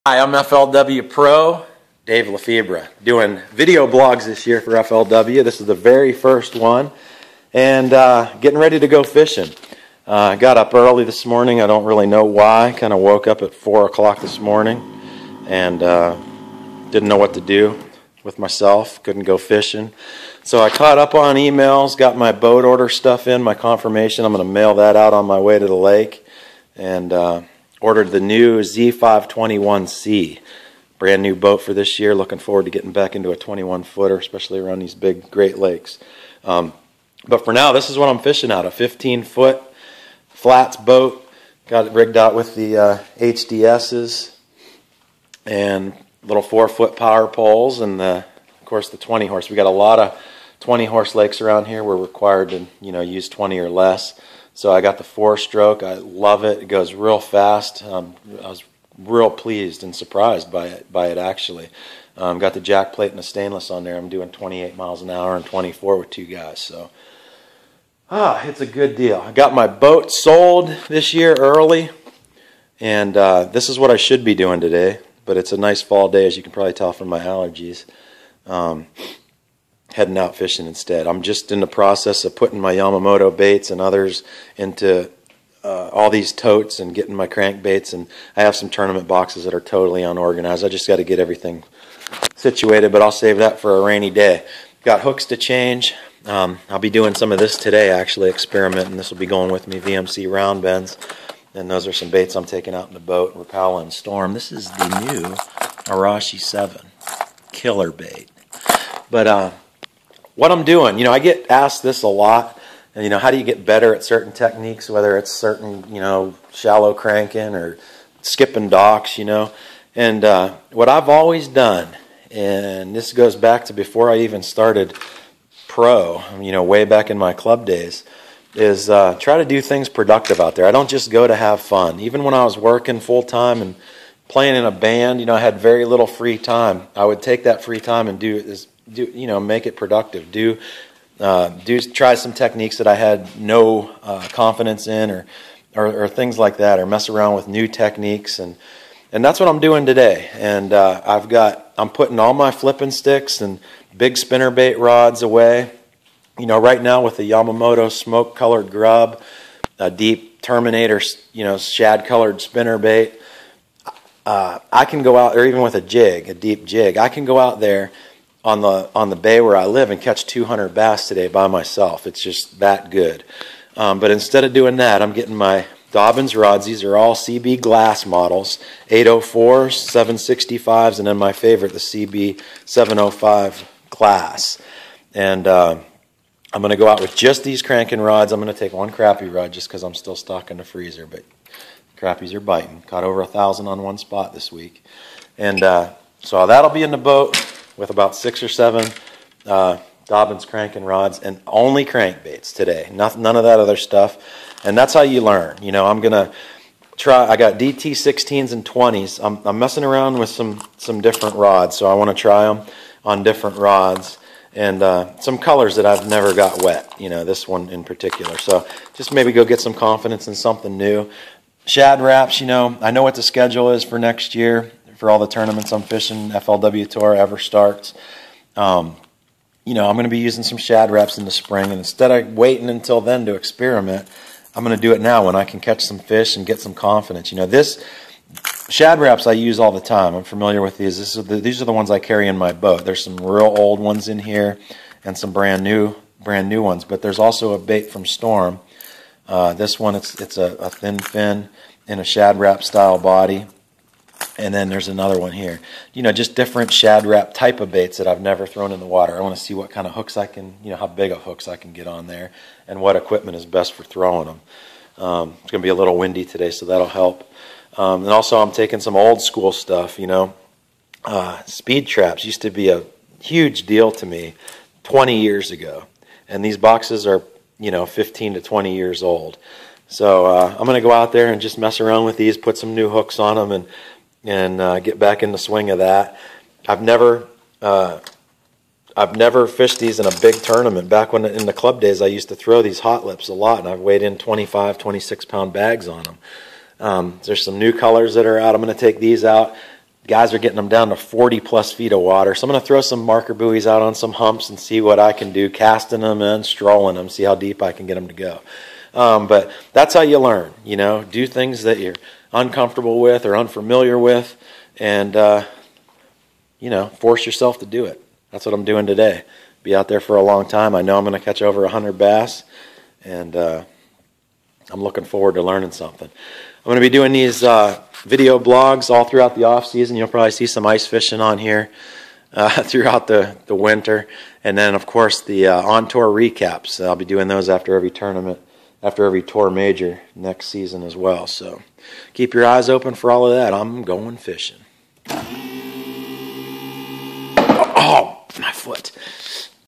Hi, I'm FLW Pro, Dave Lefebre, doing video blogs this year for FLW. This is the very first one, and getting ready to go fishing. I got up early this morning. I don't really know why. Kind of woke up at 4 o'clock this morning and didn't know what to do with myself. Couldn't go fishing. So I caught up on emails, got my boat order stuff in, my confirmation. I'm going to mail that out on my way to the lake, and ordered the new Z521C. Brand new boat for this year. Looking forward to getting back into a 21-footer, especially around these big Great Lakes. But for now, this is what I'm fishing out, a 15-foot flats boat. Got it rigged out with the HDSs and little 4-foot power poles, and of course the 20 horse. We got a lot of 20 horse lakes around here. We're required to use 20 or less. So I got the 4-stroke. I love it. It goes real fast. I was real pleased and surprised by it actually. Got the jack plate and the stainless on there. I'm doing 28 miles an hour and 24 with 2 guys. So it's a good deal. I got my boat sold this year early, and this is what I should be doing today. But it's a nice fall day, as you can probably tell from my allergies. Heading out fishing instead. I'm just in the process of putting my Yamamoto baits and others into all these totes and getting my crankbaits, and I have some tournament boxes that are totally unorganized. I just got to get everything situated, but I'll save that for a rainy day. Got hooks to change. I'll be doing some of this today, actually, experimenting. This will be going with me, VMC round bends, and those are some baits I'm taking out in the boat, Rapala and Storm. This is the new Arashi 7 killer bait. But what I'm doing, I get asked this a lot, and how do you get better at certain techniques, whether it's certain, shallow cranking or skipping docks, and what I've always done, and this goes back to before I even started pro, way back in my club days, is try to do things productive out there. I don't just go to have fun. Even when I was working full-time and playing in a band, I had very little free time. I would take that free time and make it productive. Try some techniques that I had no confidence in, or things like that, or mess around with new techniques, and that's what I'm doing today. And I'm putting all my flipping sticks and big spinnerbait rods away. Right now with the Yamamoto smoke colored grub, a deep Terminator, shad colored spinnerbait, I can go out, or even with a deep jig, I can go out there on the bay where I live and catch 200 bass today by myself. It's just that good. But instead of doing that, I'm getting my Dobbins rods. These are all CB glass models, 804s, 765s, and then my favorite, the CB 705 glass. And I'm going to go out with just these cranking rods. I'm going to take one crappie rod just because I'm still stocking the freezer, but crappies are biting. Caught over 1,000 on one spot this week. And so that'll be in the boat with about 6 or 7 Dobbins cranking rods, and only crankbaits today. None of that other stuff. And that's how you learn. I'm going to try. I got DT 16s and 20s. I'm messing around with some different rods, so I want to try them on different rods. And some colors that I've never got wet, this one in particular. So just maybe go get some confidence in something new. Shad wraps, I know what the schedule is for next year for all the tournaments I'm fishing. FLW Tour ever starts. I'm going to be using some shad wraps in the spring, and instead of waiting until then to experiment, I'm going to do it now when I can catch some fish and get some confidence. This shad wraps I use all the time. I'm familiar with these. These are the ones I carry in my boat. There's some real old ones in here and some brand new ones. But there's also a bait from Storm. This one, it's a thin fin in a shad wrap style body. And then there's another one here. Just different shad wrap type of baits that I've never thrown in the water. I want to see what kind of hooks I can, how big of hooks I can get on there, and what equipment is best for throwing them. It's going to be a little windy today, so that'll help. And also I'm taking some old school stuff, speed traps used to be a huge deal to me 20 years ago. And these boxes are, 15 to 20 years old. So I'm going to go out there and just mess around with these, put some new hooks on them, and get back in the swing of that. I've never fished these in a big tournament. Back when in the club days, I used to throw these hot lips a lot, and I've weighed in 25, 26 pound bags on them. There's some new colors that are out. I'm going to take these out, Guys are getting them down to 40 plus feet of water. So I'm going to throw some marker buoys out on some humps and see what I can do, casting them in, strolling them, see how deep I can get them to go. But that's how you learn, you know, do things that you're uncomfortable with or unfamiliar with, and, you know, force yourself to do it. That's what I'm doing today. Be out there for a long time. I know I'm going to catch over 100 bass, and I'm looking forward to learning something. I'm going to be doing these video blogs all throughout the off season. You'll probably see some ice fishing on here throughout the winter, and then of course the on-tour recaps. I'll be doing those after every tournament, after every tour major next season as well. So keep your eyes open for all of that. I'm going fishing.